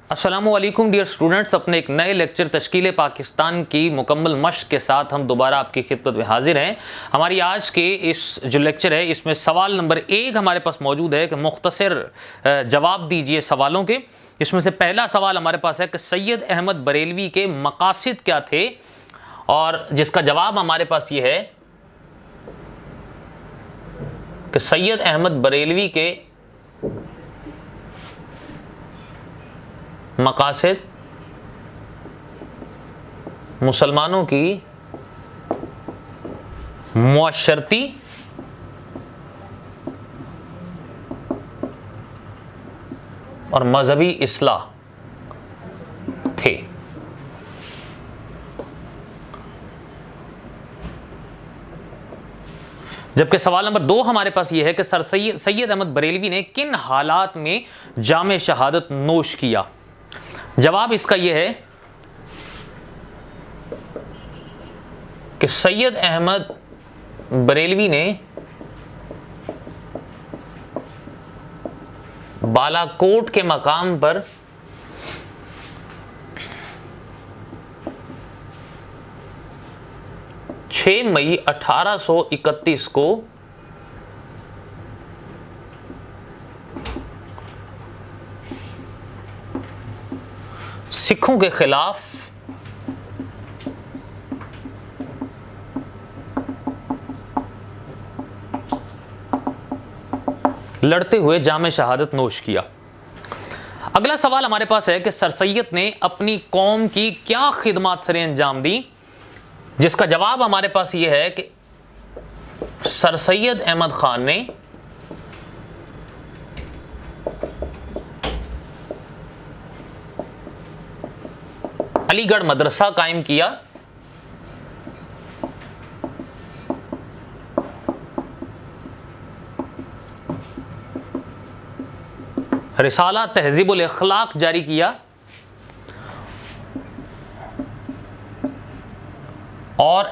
अस्सलामुअलैकुम dear students, अपने एक नए लेक्चर तश्कील पाकिस्तान की मुकम्मल मश्क के साथ हम दोबारा आपकी खिदमत में हाजिर हैं। हमारी आज के इस जो लेक्चर है इसमें सवाल नंबर 1 हमारे पास मौजूद है कि मुख्तसर जवाब दीजिए सवालों के। इसमें से पहला सवाल हमारे पास है कि सैयद अहमद बरेलवी के मकासद क्या थे, और जिसका जवाब हमारे पास ये है कि सैयद अहमद बरेलवी के मकासद मुसलमानों की मुअश्शरती और मजहबी इस्लाह थे। जबकि सवाल नंबर 2 हमारे पास यह है कि सर सैयद अहमद बरेलवी ने किन हालात में जामे शहादत नोश किया। जवाब इसका यह है कि सैयद अहमद बरेलवी ने बालाकोट के मकाम पर मई 1831 को सिखों के खिलाफ लड़ते हुए जामे शहादत नोश किया। अगला सवाल हमारे पास है कि सर सैयद ने अपनी कौम की क्या खिदमत सरे अंजाम दी, जिसका जवाब हमारे पास यह है कि सर सैयद अहमद खान ने अलीगढ़ मदरसा कायम किया, रिसाला तहजीबुल अखलाक जारी किया, और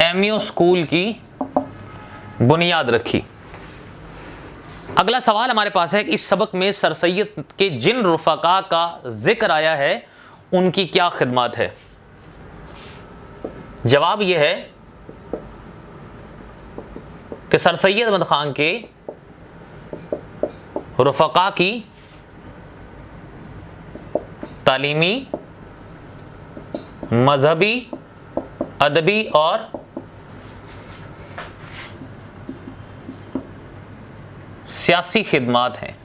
एमयू स्कूल की बुनियाद रखी। अगला सवाल हमारे पास है कि इस सबक में सर सैयद के जिन रुफका का जिक्र आया है उनकी क्या खिदमत है। जवाब यह है कि सर सैयद अहमद खान के रुफका की तालीमी, मजहबी, अदबी और सियासी खिदमत हैं।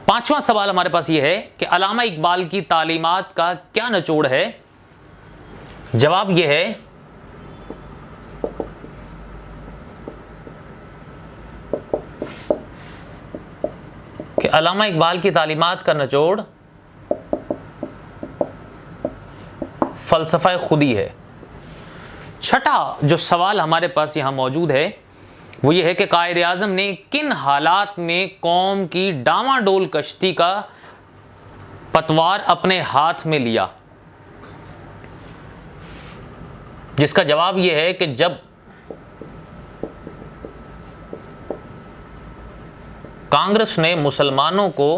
पांचवा सवाल हमारे पास यह है कि अल्लामा इकबाल की तालीमात का क्या निचोड़ है। जवाब यह है कि अल्लामा इकबाल की तालीमात का निचोड़ फलसफा खुदी है। छठा जो सवाल हमारे पास यहाँ मौजूद है वो ये है कि कायद आज़म ने किन हालात में कौम की डामाडोल कश्ती का पतवार अपने हाथ में लिया, जिसका जवाब यह है कि जब कांग्रेस ने मुसलमानों को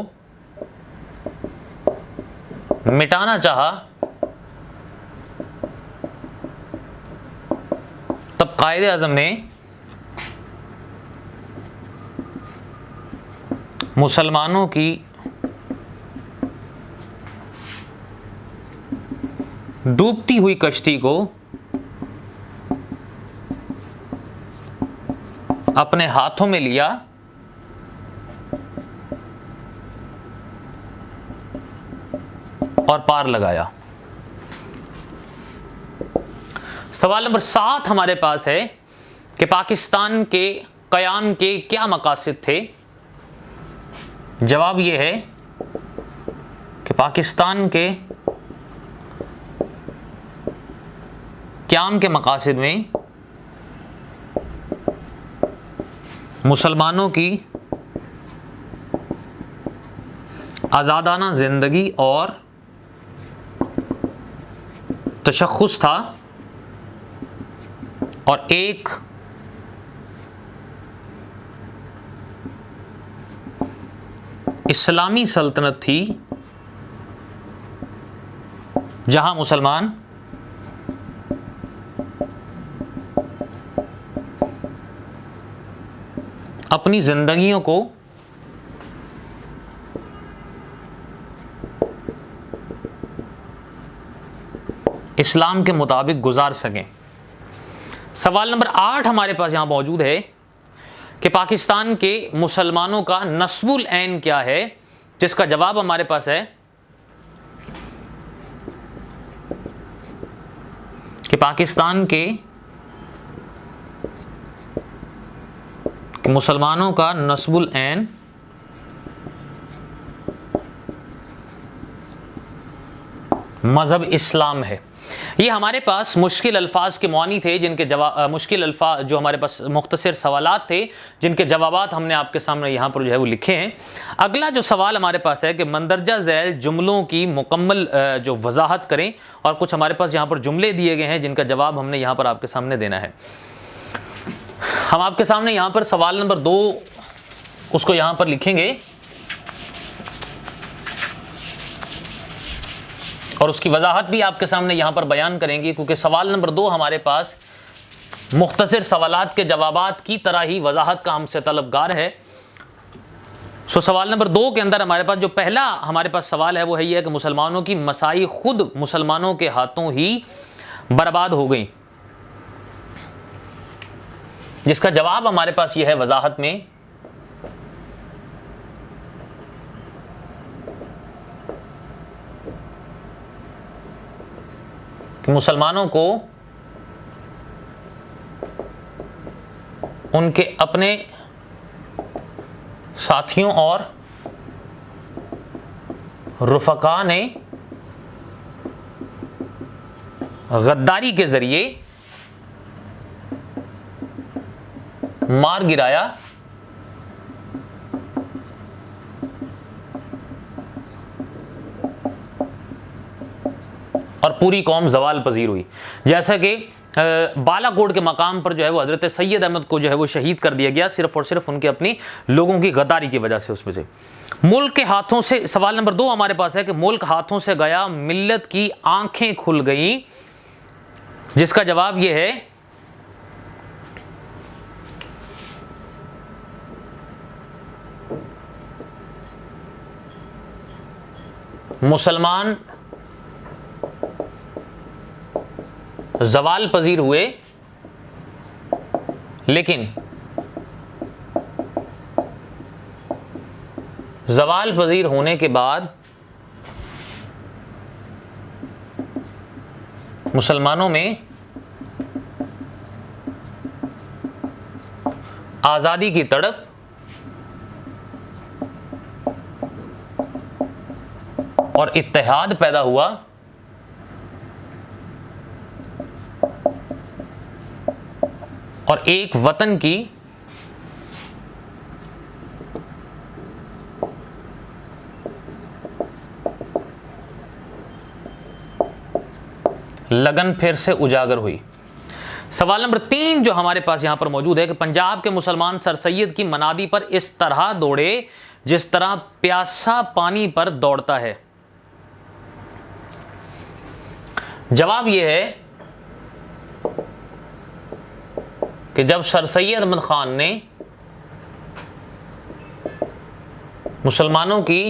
मिटाना चाहा तब कायद आज़म ने मुसलमानों की डूबती हुई कश्ती को अपने हाथों में लिया और पार लगाया। सवाल नंबर 7 हमारे पास है कि पाकिस्तान के क़याम के क्या मकासद थे। जवाब यह है कि पाकिस्तान के क़याम के मकासद में मुसलमानों की आज़ादाना ज़िंदगी और तशख़्ख़ुस था और एक इस्लामी सल्तनत थी जहां मुसलमान अपनी जिंदगियों को इस्लाम के मुताबिक गुजार सकें। सवाल नंबर 8 हमारे पास यहां मौजूद है कि पाकिस्तान के मुसलमानों का नस्बुल ऐन क्या है, जिसका जवाब हमारे पास है कि पाकिस्तान के मुसलमानों का नस्बुल ऐन मजहब इस्लाम है। ये हमारे पास मुश्किल अल्फाज के मानी थे, जिनके जवाब मुश्किल अल्फाज जो हमारे पास मुख्तसर सवालात थे, जिनके जवाबात हमने आपके सामने यहाँ पर जो है वो लिखे हैं। अगला जो सवाल हमारे पास है कि मंदरजा झैल जुमलों की मुकम्मल जो वजाहत करें, और कुछ हमारे पास यहाँ पर जुमले दिए गए हैं जिनका जवाब हमने यहाँ पर आपके सामने देना है। हम आपके सामने यहाँ पर सवाल नंबर 2 उसको यहाँ पर लिखेंगे और उसकी वजाहत भी आपके सामने यहाँ पर बयान करेंगे, क्योंकि सवाल नंबर 2 हमारे पास मुख्तसर सवालात के जवाबात की तरह ही वजाहत का हमसे तलबगार है। सवाल नंबर 2 के अंदर हमारे पास जो पहला हमारे पास सवाल है वो है ये कि मुसलमानों की मसाई खुद मुसलमानों के हाथों ही बर्बाद हो गई, जिसका जवाब हमारे पास ये है वजाहत में कि मुसलमानों को उनके अपने साथियों और रुफका ने गद्दारी के जरिए मार गिराया और पूरी कौम जवाल पजीर हुई। जैसा कि बालाकोट के मकाम पर जो है वो हजरत सैयद अहमद को जो है वो शहीद कर दिया गया, सिर्फ और सिर्फ उनके अपनी लोगों की गद्दारी की वजह से। उसमें से मुल्क के हाथों से, सवाल नंबर 2 हमारे पास है कि मुल्क हाथों से गया, मिल्लत की आंखें खुल गई, जिसका जवाब ये है मुसलमान जवाल पजीर हुए, लेकिन जवाल पजीर होने के बाद मुसलमानों में आज़ादी की तड़प और इत्तेहाद पैदा हुआ, और एक वतन की लगन फिर से उजागर हुई। सवाल नंबर 3 जो हमारे पास यहां पर मौजूद है कि पंजाब के मुसलमान सर सैयद की मनादी पर इस तरह दौड़े जिस तरह प्यासा पानी पर दौड़ता है। जवाब यह है कि जब सर सैयद अहमद खान ने मुसलमानों की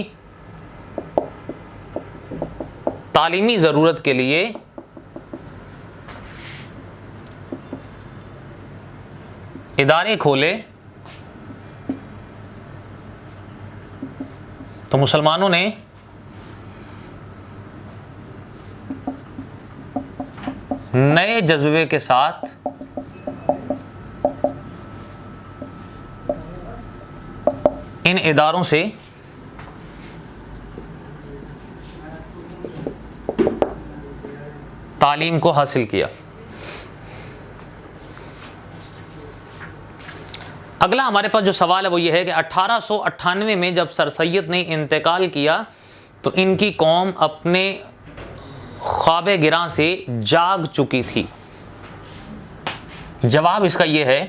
तालीमी ज़रूरत के लिए इदारे खोले तो मुसलमानों ने नए जज्बे के साथ इन इदारों से तालीम को हासिल किया। अगला हमारे पास जो सवाल है वो ये है कि 1898 में जब सर सैयद ने इंतकाल किया तो इनकी कौम अपने ख्वाब गिरां से जाग चुकी थी। जवाब इसका यह है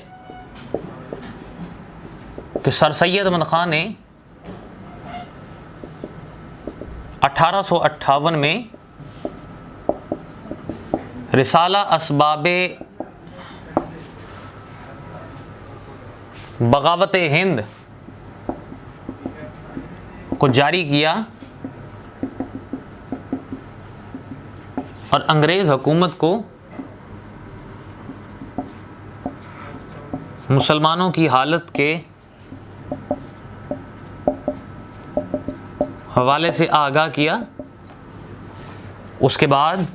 कि सर सैयद अहमद खान ने 1858 में रिसाला असबाबे बगावत हिंद को जारी किया और अंग्रेज हुकूमत को मुसलमानों की हालत के हवाले से आगाह किया। उसके बाद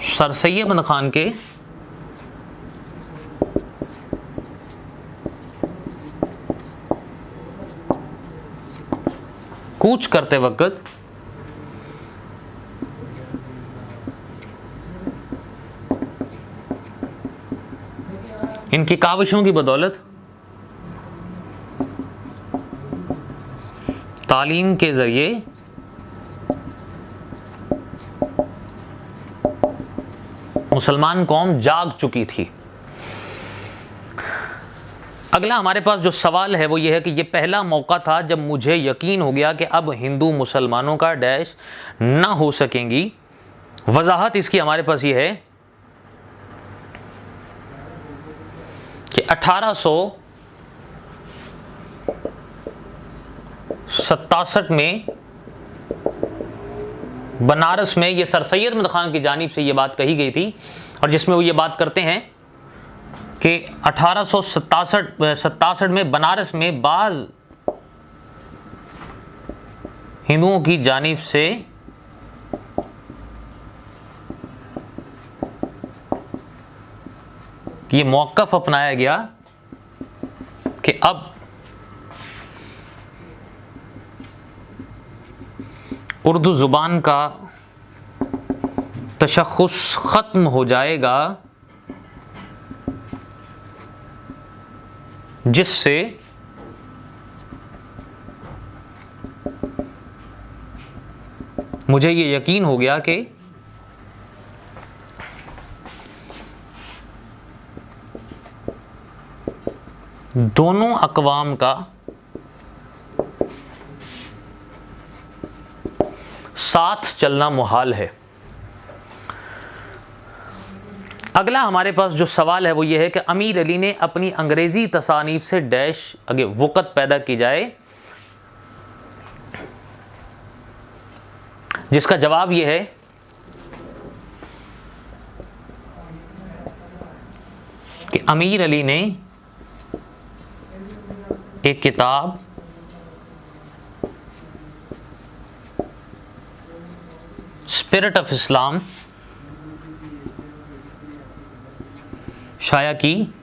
सर सैयद अहमद खान के कूच करते वक्त इनकी काविशों की बदौलत तालीम के जरिए मुसलमान कौम जाग चुकी थी। अगला हमारे पास जो सवाल है वो ये है कि ये पहला मौका था जब मुझे यकीन हो गया कि अब हिंदू मुसलमानों का डैश ना हो सकेंगी। वजाहत इसकी हमारे पास ये है कि 1867 में बनारस में ये सर सैयद अहमद खान की जानिब से ये बात कही गई थी और जिसमें वो ये बात करते हैं कि 1867 में बनारस में बाज हिंदुओं की जानिब से ये मौक़िफ़ अपनाया गया कि अब उर्दू ज़ुबान का तशख़्ख़ुस ख़त्म हो जाएगा, जिससे मुझे ये यकीन हो गया कि दोनों अक़वाम का साथ चलना मुहाल है। अगला हमारे पास जो सवाल है वो ये है कि अमीर अली ने अपनी अंग्रेज़ी तसानीफ से डैश आगे वक़्त पैदा की जाए, जिसका जवाब ये है कि अमीर अली ने एक किताब स्पिरिट ऑफ इस्लाम शाया की,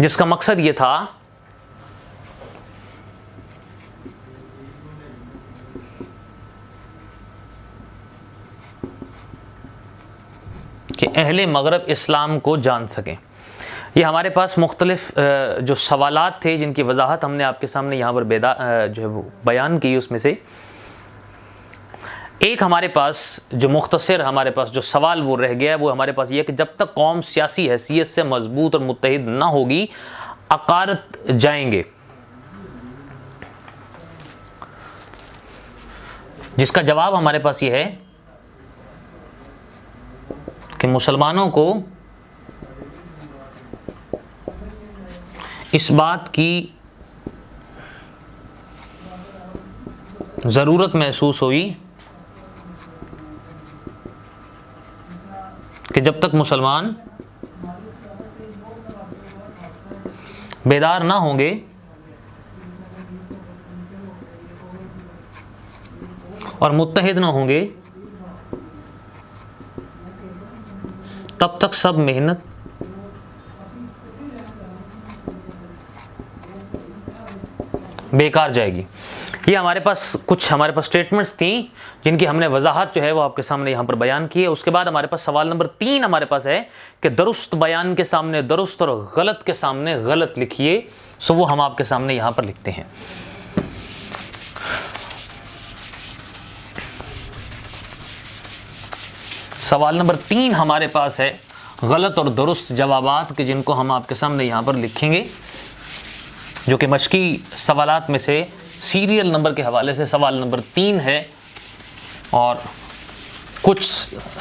जिसका मकसद ये था कि अहले मगरब इस्लाम को जान सकें। ये हमारे पास मुख्तलिफ जो सवालात थे जिनकी वजाहत हमने आपके सामने यहाँ पर जो है वो बयान की। उसमें से एक हमारे पास जो मुख्तसर हमारे पास जो सवाल वो रह गया है वो हमारे पास ये है कि जब तक कौम सियासी हैसियत से मजबूत और मुत्तहिद ना होगी अकारत जाएंगे, जिसका जवाब हमारे पास ये है कि मुसलमानों को इस बात की ज़रूरत महसूस हुई कि जब तक मुसलमान बेदार ना होंगे और मुत्तहिद ना होंगे तब तक सब मेहनत बेकार जाएगी। ये हमारे पास कुछ स्टेटमेंट्स थी जिनकी हमने वजाहत जो है वो आपके सामने यहाँ पर बयान की है। उसके बाद हमारे पास सवाल नंबर 3 हमारे पास है कि दुरुस्त बयान के सामने दुरुस्त और गलत के सामने गलत लिखिए। सो वो हम आपके सामने यहाँ पर लिखते हैं। सवाल नंबर 3 हमारे पास है गलत और दुरुस्त जवाबात के, जिनको हम आपके सामने यहाँ पर लिखेंगे, जो कि मशकी सवालात में से सीरियल नंबर के हवाले से सवाल नंबर 3 है। और कुछ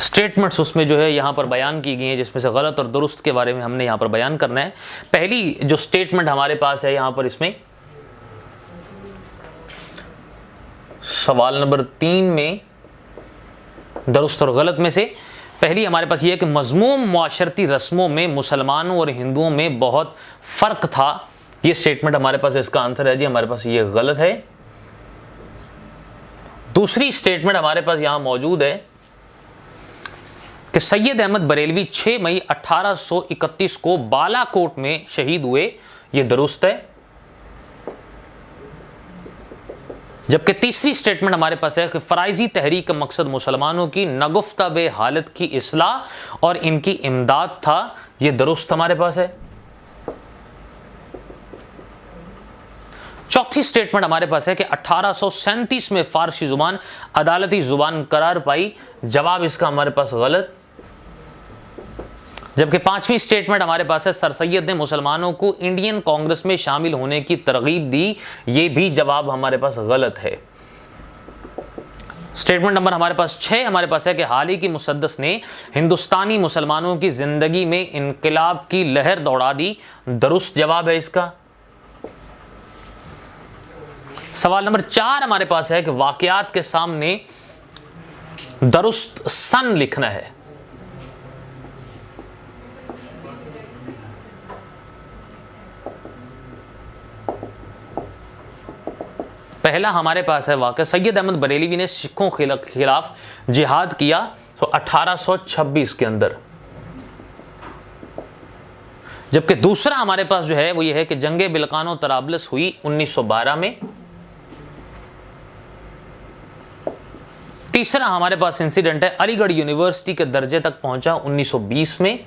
स्टेटमेंट्स उसमें जो है यहाँ पर बयान की गई हैं, जिसमें से गलत और दुरुस्त के बारे में हमने यहाँ पर बयान करना है। पहली जो स्टेटमेंट हमारे पास है यहाँ पर, इसमें सवाल नंबर 3 में दुरुस्त और गलत में से पहली हमारे पास ये है कि मज़मूम मुआशरती रस्मों में मुसलमानों और हिंदुओं में बहुत फ़र्क था। ये स्टेटमेंट हमारे पास इसका आंसर है जी, हमारे पास ये गलत है। दूसरी स्टेटमेंट हमारे पास यहां मौजूद है कि सैयद अहमद बरेलवी 6 मई 1831 को बालाकोट में शहीद हुए। ये दुरुस्त है। जबकि तीसरी स्टेटमेंट हमारे पास है कि फराइजी तहरीक का मकसद मुसलमानों की नगुफ्ता बे हालत की इस्लाह और इनकी इमदाद था। ये दुरुस्त हमारे पास है। चौथी स्टेटमेंट हमारे पास है कि 1837 में फारसी जुबान अदालती जुबान करार पाई। जवाब इसका हमारे पास गलत। जबकि पांचवी स्टेटमेंट हमारे पास है सर सैयद ने मुसलमानों को इंडियन कांग्रेस में शामिल होने की तरगीब दी। ये भी जवाब हमारे पास गलत है। स्टेटमेंट नंबर हमारे पास 6 हमारे पास है कि हाल ही की मुसद्दस ने हिंदुस्तानी मुसलमानों की जिंदगी में इनकलाब की लहर दौड़ा दी। दुरुस्त जवाब है इसका। सवाल नंबर 4 हमारे पास है कि वाकयात के सामने दुरुस्त सन लिखना है। पहला हमारे पास है वाक़या सैयद अहमद बरेलवी ने सिखों के खिलाफ जिहाद किया तो 1826 के अंदर। जबकि दूसरा हमारे पास जो है वो ये है कि जंगे बिलकानो तराबलस हुई 1912 में। तीसरा हमारे पास इंसिडेंट है अलीगढ़ यूनिवर्सिटी के दर्जे तक पहुंचा 1920 में।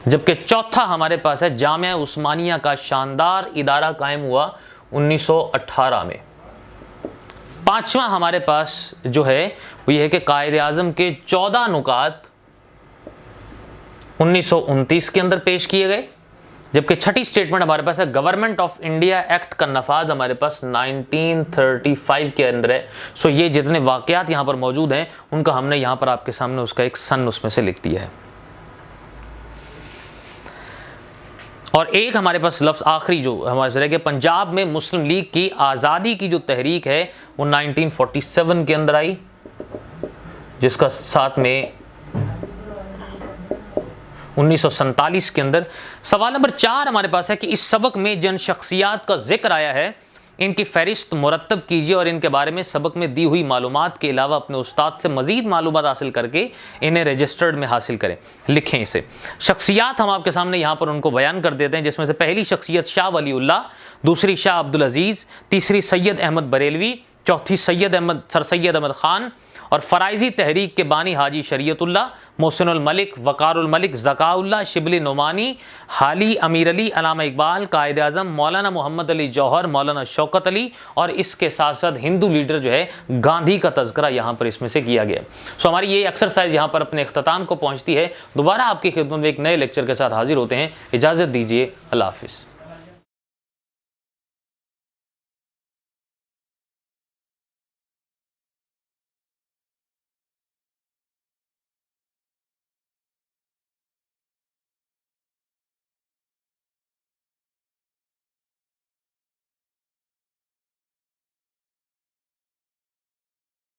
जबकि चौथा हमारे पास है जामिया उस्मानिया का शानदार इदारा कायम हुआ 1918 में। पांचवा हमारे पास जो है वो ये है कि कायदे आज़म के 14 नुकात 1929 के अंदर पेश किए गए। जबकि छठी स्टेटमेंट हमारे पास है गवर्नमेंट ऑफ इंडिया एक्ट का नफाज हमारे पास 1935 के अंदर है। सो ये जितने वाकयात यहाँ पर मौजूद हैं उनका हमने यहाँ पर आपके सामने उसका एक सन उसमें से लिख दिया है। और एक हमारे पास लफ्ज़ आखिरी जो हमारे रह गया, पंजाब में मुस्लिम लीग की आज़ादी की जो तहरीक है वो 1947 के अंदर आई, जिसका साथ में 1947 के अंदर। सवाल नंबर 4 हमारे पास है कि इस सबक में जिन शख्सियात का जिक्र आया है इनकी फहरिस्त मुरतब कीजिए और इनके बारे में सबक में दी हुई मालूमात के अलावा अपने उस्ताद से मज़ीद मालूमात हासिल करके इन्हें रजिस्टर्ड में हासिल करें। लिखें इसे। शख्सियात हम आपके सामने यहाँ पर उनको बयान कर देते हैं, जिसमें से पहली शख्सियत शाह वलीउल्लाह, दूसरी शाह अब्दुल अजीज़, तीसरी सैयद अहमद बरेलवी, चौथी सर सैयद अहमद ख़ान और फ़राइज़ी तहरीक के बानी हाजी शरीयतुल्लाह, मोहसिनुल मलिक, वक़ारुल मलिक, ज़काउल्लाह, शिबली नुमानी, हाली अमीर अली, अल्लामा इकबाल, कायद आज़म, मौलाना मोहम्मद अली जौहर, मौलाना शौकत अली और इसके साथ साथ हिंदू लीडर जो है गांधी का तज़किरा यहाँ पर इसमें से किया गया। सो हमारी ये एक्सरसाइज यहाँ पर अपने अख्ताम को पहुँचती है। दोबारा आपकी खिदमत में एक नए लेक्चर के साथ हाजिर होते हैं। इजाज़त दीजिए। अल्लाह हाफ़िज़।